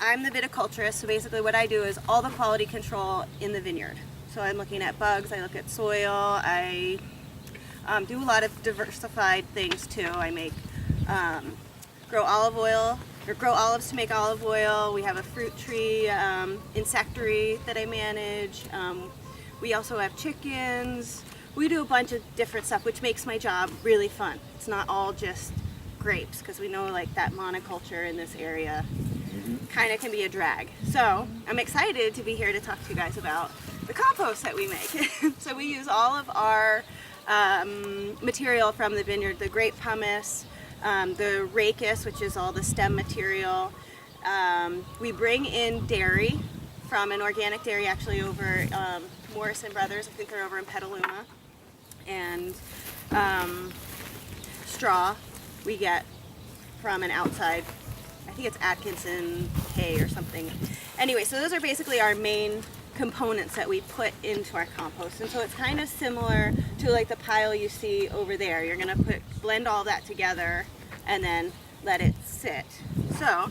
I'm the viticulturist, so basically what I do is all the quality control in the vineyard. So I'm looking at bugs, I look at soil, I do a lot of diversified things too. I make grow olives to make olive oil. We have a fruit tree insectary that I manage. We also have chickens. We do a bunch of different stuff, which makes my job really fun. It's not all just grapes, because we know like that monoculture in this area kind of can be a drag. So I'm excited to be here to talk to you guys about the compost that we make. So we use all of our material from the vineyard, the grape pumice, the rachis, which is all the stem material. We bring in dairy from an organic dairy actually over Morrison Brothers, I think they're over in Petaluma. And straw we get from an outside, I think it's Atkinson hay or something. Anyway, so those are basically our main components that we put into our compost. And so it's kind of similar to like the pile you see over there. You're gonna blend all that together and then let it sit. So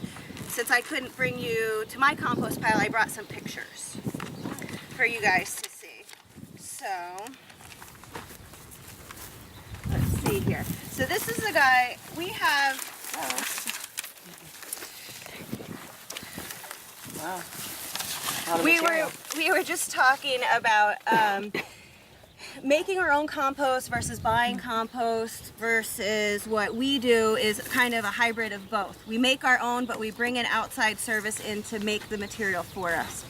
since I couldn't bring you to my compost pile, I brought some pictures for you guys to see. So let's see here. So this is the guy we have. Wow. We were just talking about making our own compost versus buying compost, versus what we do is kind of a hybrid of both. We make our own, but we bring an outside service in to make the material for us.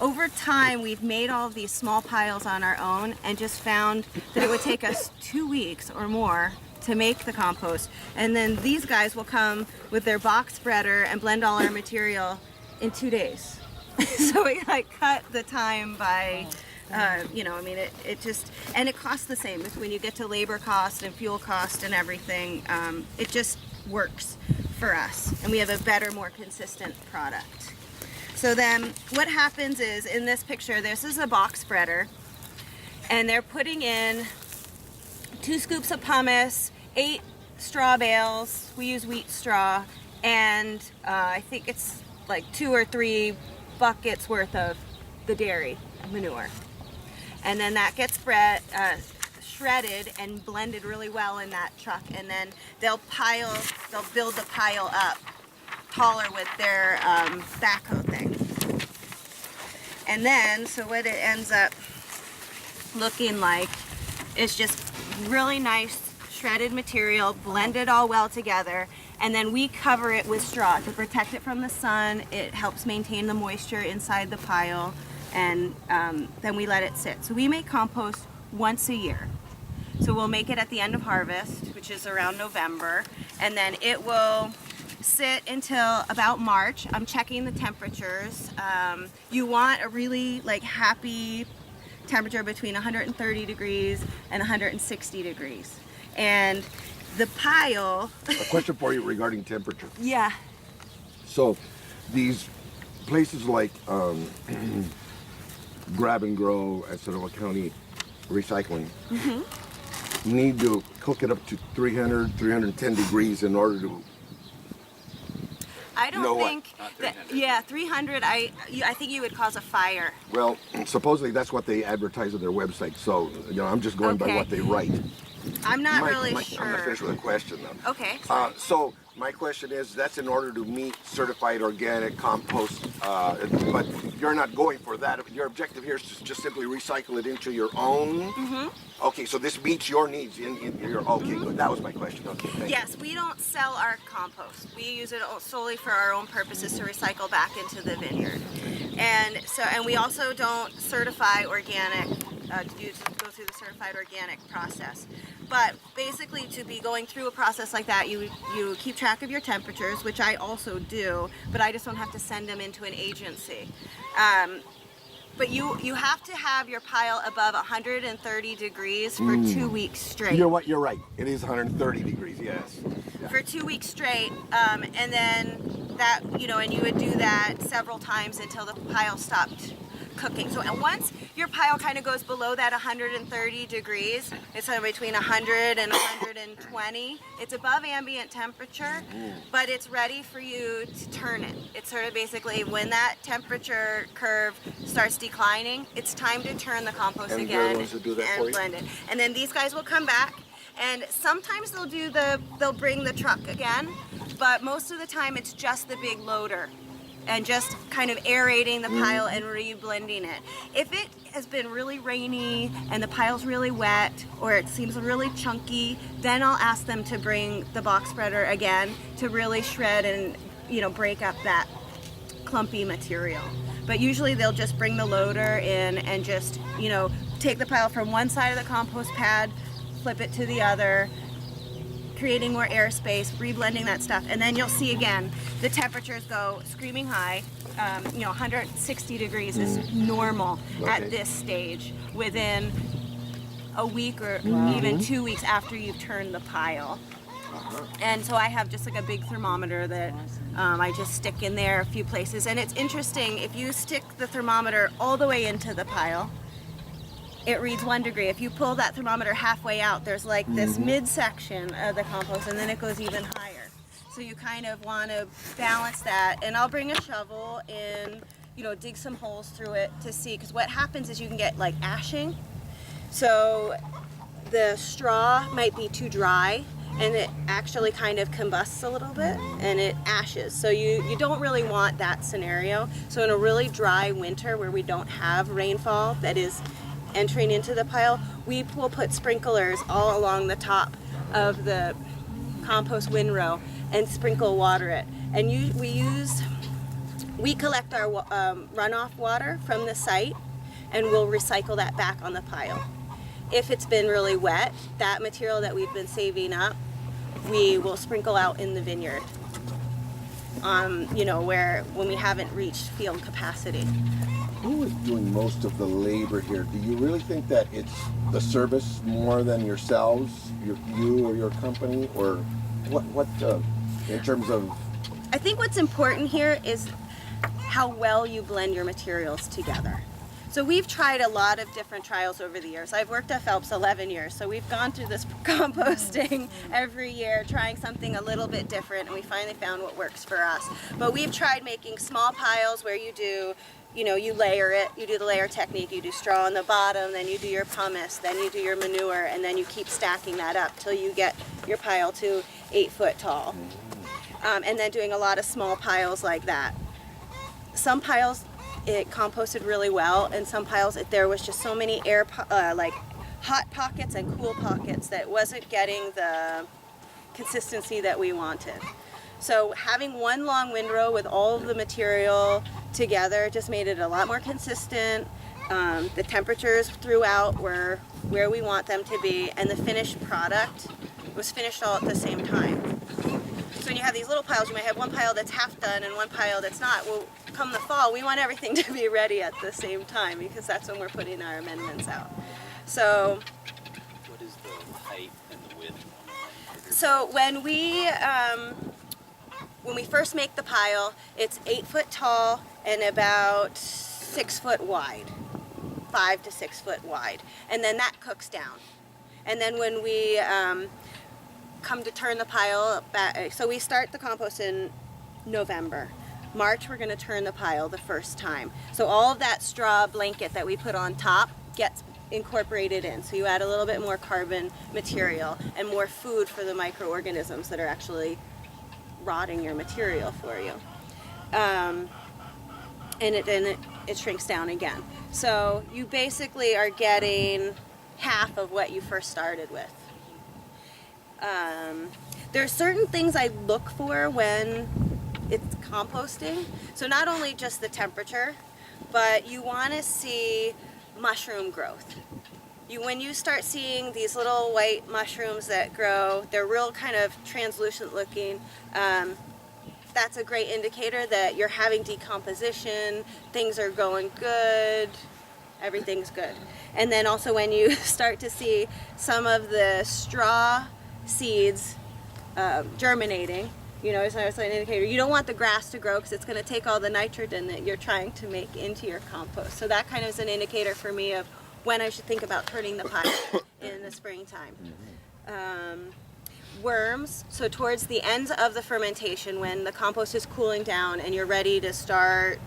Over time, we've made all of these small piles on our own and just found that it would take us 2 weeks or more to make the compost. And then these guys will come with their box spreader and blend all our material in 2 days. So we like cut the time by, you know, I mean, it just, and it costs the same when you get to labor cost and fuel cost and everything. It just works for us, and we have a better, more consistent product. So then what happens is, in this picture, this is a box spreader, and they're putting in 2 scoops of pumice, 8 straw bales, we use wheat straw, and I think it's like 2 or 3 buckets worth of the dairy manure. And then that gets shredded and blended really well in that truck, and then they'll build the pile up taller with their backhoe thing. And then, so what it ends up looking like is just really nice shredded material, blended all well together, and then we cover it with straw to protect it from the sun. It helps maintain the moisture inside the pile, and then we let it sit. So we make compost once a year. So we'll make it at the end of harvest, which is around November, and then it will sit until about March. I'm checking the temperatures. You want a really like happy temperature between 130 degrees and 160 degrees. And the pile... A question for you regarding temperature. Yeah. So these places like Grab and Grow at Sonoma County Recycling need to cook it up to 300, 310 degrees in order to... I don't think that, yeah, 300, I think you would cause a fire. Well, supposedly that's what they advertise on their website, so, you know, I'm just going by what they write. I'm not really sure. I'm going to finish with a question, though. Okay. So, my question is, that's in order to meet certified organic compost, but you're not going for that. Your objective here is to just simply recycle it into your own? Okay, so this meets your needs in your, okay, good. That was my question. Okay, thank you. Yes, we don't sell our compost. We use it solely for our own purposes to recycle back into the vineyard. And so, and we also don't certify organic, go through the certified organic process. But basically, to be going through a process like that, you keep track of your temperatures, which I also do, but I just don't have to send them into an agency. But you have to have your pile above 130 degrees for 2 weeks straight. You know what? You're right. It is 130 degrees, yes. Yeah. For 2 weeks straight, and then that, you know, and you would do that several times until the pile stopped cooking. So once your pile kind of goes below that 130 degrees, it's sort of between 100 and 120. It's above ambient temperature, but it's ready for you to turn it. It's sort of basically when that temperature curve starts declining, it's time to turn the compost And again ones that do that for and you? blend it. And then these guys will come back, and sometimes they'll bring the truck again, but most of the time it's just the big loader and just kind of aerating the pile and re-blending it. If it has been really rainy and the pile's really wet or it seems really chunky, then I'll ask them to bring the box spreader again to really shred and break up that clumpy material. But usually they'll just bring the loader in and just take the pile from one side of the compost pad, flip it to the other, creating more airspace, reblending that stuff, and then you'll see again the temperatures go screaming high. 160 degrees is normal at this stage within a week or even 2 weeks after you've turned the pile. And so I have just like a big thermometer that I just stick in there a few places. And it's interesting, if you stick the thermometer all the way into the pile, it reads 1 degree. If you pull that thermometer halfway out, there's like this midsection of the compost, and then it goes even higher. So you kind of want to balance that. And I'll bring a shovel and dig some holes through it to see, because what happens is you can get like ashing. So the straw might be too dry, and it actually kind of combusts a little bit and it ashes. So you don't really want that scenario. So in a really dry winter where we don't have rainfall that is entering into the pile, we will put sprinklers all along the top of the compost windrow and sprinkle water it. And we collect our runoff water from the site and we'll recycle that back on the pile. If it's been really wet, that material that we've been saving up, we will sprinkle out in the vineyard, when we haven't reached field capacity. Who is doing most of the labor here? Do you really think that it's the service more than yourselves, you or your company, or what in terms of? I think what's important here is how well you blend your materials together. So we've tried a lot of different trials over the years. I've worked at Phelps 11 years, so we've gone through this composting every year, trying something a little bit different, and we finally found what works for us. But we've tried making small piles where you do, you layer it, you do the layer technique, you do straw on the bottom, then you do your pumice, then you do your manure, and then you keep stacking that up till you get your pile to 8 foot tall. And then doing a lot of small piles like that. Some piles, it composted really well, and some piles there was just so many like hot pockets and cool pockets that wasn't getting the consistency that we wanted. So having one long windrow with all of the material together just made it a lot more consistent. The temperatures throughout were where we want them to be, and the finished product was finished all at the same time. So when you have these little piles, you might have one pile that's half done and one pile that's not. Well, come the fall, we want everything to be ready at the same time, because that's when we're putting our amendments out. So, what is the height and the width? So when we first make the pile, it's 8 foot tall and about 6 foot wide, 5 to 6 foot wide, and then that cooks down. And then when we come to turn the pile back, so we start the compost in November. March, we're going to turn the pile the first time. So all of that straw blanket that we put on top gets incorporated in. So you add a little bit more carbon material and more food for the microorganisms that are actually rotting your material for you. And it shrinks down again. So you basically are getting half of what you first started with. There are certain things I look for when it's composting. So not only just the temperature, but you want to see mushroom growth. When you start seeing these little white mushrooms that grow, they're real kind of translucent looking. That's a great indicator that you're having decomposition, things are going good, everything's good. And then also when you start to see some of the straw seeds germinating, You know, it's an indicator. You don't want the grass to grow because it's going to take all the nitrogen that you're trying to make into your compost. So that kind of is an indicator for me of when I should think about turning the pile in the springtime. Worms, so towards the ends of the fermentation, when the compost is cooling down and you're ready to start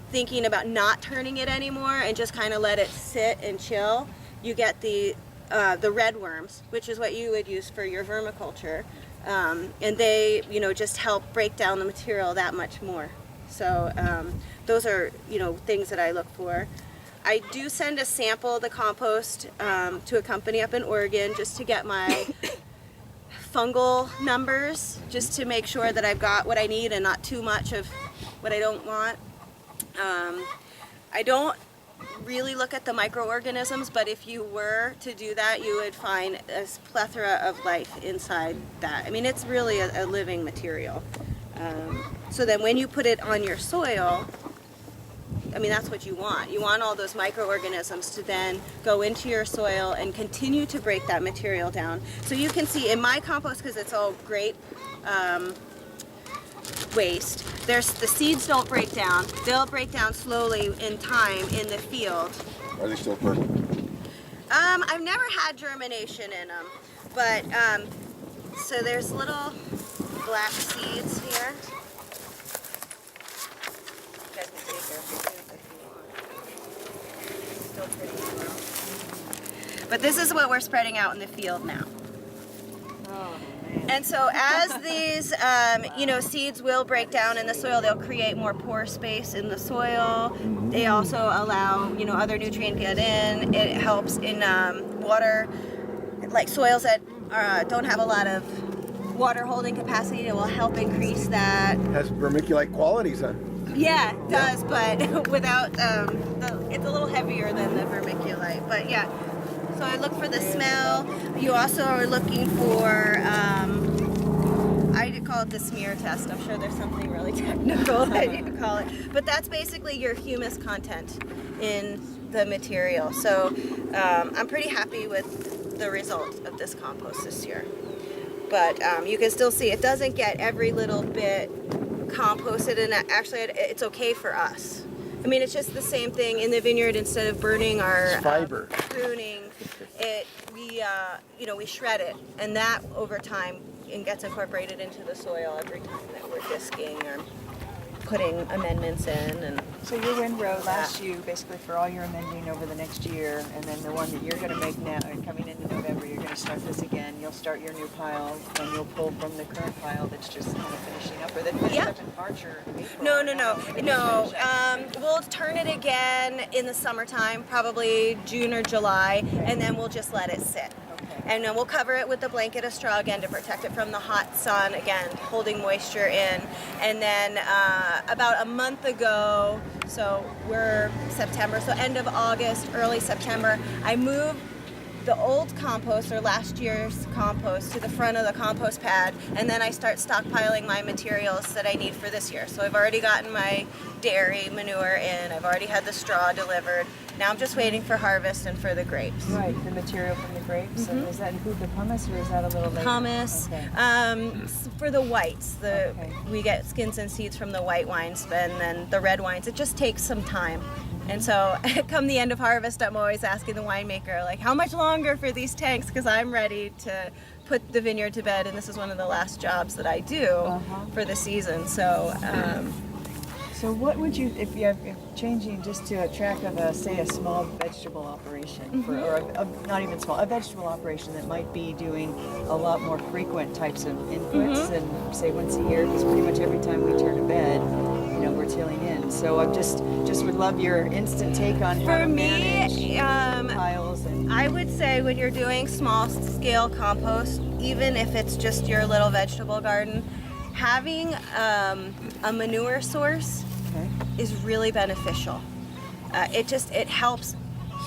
thinking about not turning it anymore and just kind of let it sit and chill, you get the red worms, which is what you would use for your vermiculture. And they, you know, just help break down the material that much more. So those are, you know, things that I look for. I do send a sample of the compost to a company up in Oregon just to get my fungal numbers, just to make sure that I've got what I need and not too much of what I don't want. I don't really look at the microorganisms, but if you were to do that, you would find a plethora of life inside that. I mean, it's really a living material. So then when you put it on your soil, I mean, that's what you want. You want all those microorganisms to then go into your soil and continue to break that material down. So you can see in my compost, because it's all grape waste, the seeds don't break down. They'll break down slowly in time in the field. Are they still fertile? I've never had germination in them, but so there's little black seeds here. You guys can see if still pretty small. But this is what we're spreading out in the field now. And so as these, you know, seeds will break down in the soil, they'll create more pore space in the soil. They also allow, you know, other nutrient get in. It helps in water, like soils that don't have a lot of water holding capacity. It will help increase that. Has vermiculite qualities, huh? Yeah, it does, but without, it's a little heavier than the vermiculite. But yeah. So I look for the smell. You also are looking for, I call it the smear test. I'm sure there's something really technical that you call it. But that's basically your humus content in the material. So I'm pretty happy with the result of this compost this year. But you can still see it doesn't get every little bit composted, and actually it's okay for us. I mean, it's just the same thing in the vineyard. Instead of burning our fiber, pruning, we shred it, and that over time gets incorporated into the soil every time that we're disking or putting amendments in. And so your windrow lasts you basically for all your amending over the next year, and then the one that you're going to make now, coming into November, you're going to start this again. You'll start your new pile, and you'll pull from the current pile that's just kind of finishing up, or that finished up in March or April. No. We'll turn it again in the summertime, probably June or July, and then we'll just let it sit. And then we'll cover it with a blanket of straw again to protect it from the hot sun, again, holding moisture in. And then about a month ago, so we're September, so end of August, early September, I moved the old compost, or last year's compost, to the front of the compost pad, and then I start stockpiling my materials that I need for this year. So I've already gotten my dairy manure in, I've already had the straw delivered. Now I'm just waiting for harvest and for the grapes. Right, the material from the grapes. And does that include the pumice, or is that a little later? Pumice. Okay. For the whites, we get skins and seeds from the white wines, and then the red wines, it just takes some time. And so come the end of harvest, I'm always asking the winemaker, like, how much longer for these tanks? Because I'm ready to put the vineyard to bed, and this is one of the last jobs that I do for the season. So so what would you, if you're changing just to a track of say a small vegetable operation, or not even small, a vegetable operation that might be doing a lot more frequent types of inputs than say once a year, because pretty much every time we turn a bed, we're tilling in. So I just would love your instant take on how to manage piles. And I would say when you're doing small scale compost, even if it's just your little vegetable garden, having a manure source is really beneficial. It helps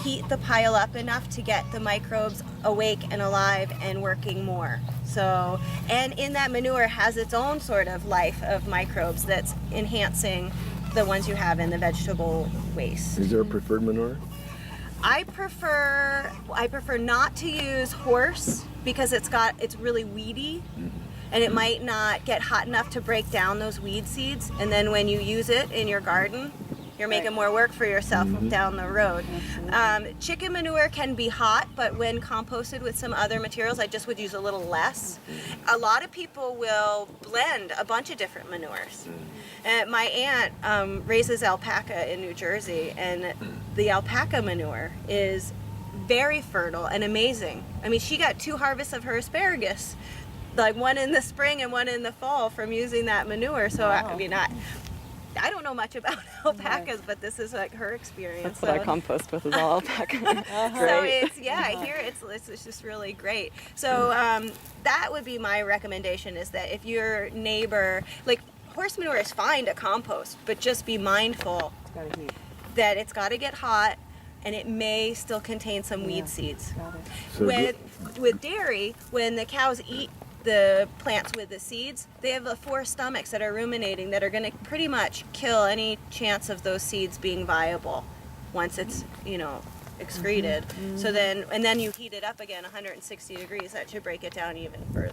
heat the pile up enough to get the microbes awake and alive and working more. So, and in that manure has its own sort of life of microbes that's enhancing the ones you have in the vegetable waste. Is there a preferred manure? I prefer not to use horse because it's really weedy. and it might not get hot enough to break down those weed seeds, and then when you use it in your garden, you're making more work for yourself down the road. Chicken manure can be hot, but when composted with some other materials, I just would use a little less. A lot of people will blend a bunch of different manures. My aunt raises alpaca in New Jersey, and the alpaca manure is very fertile and amazing. I mean, she got 2 harvests of her asparagus, like one in the spring and one in the fall, from using that manure. So Wow. I mean, I don't know much about alpacas, but this is like her experience. That's what I compost with, is all alpaca. So it's here it's just really great. So that would be my recommendation, is that if your neighbor, like, horse manure is fine to compost, but just be mindful It's gotta heat. that it's got to get hot, and it may still contain some weed seeds. Got it. So With dairy, when the cows eat the plants with the seeds, they have 4 stomachs that are ruminating that are going to pretty much kill any chance of those seeds being viable once it's, excreted. So then you heat it up again 160 degrees, that should break it down even further.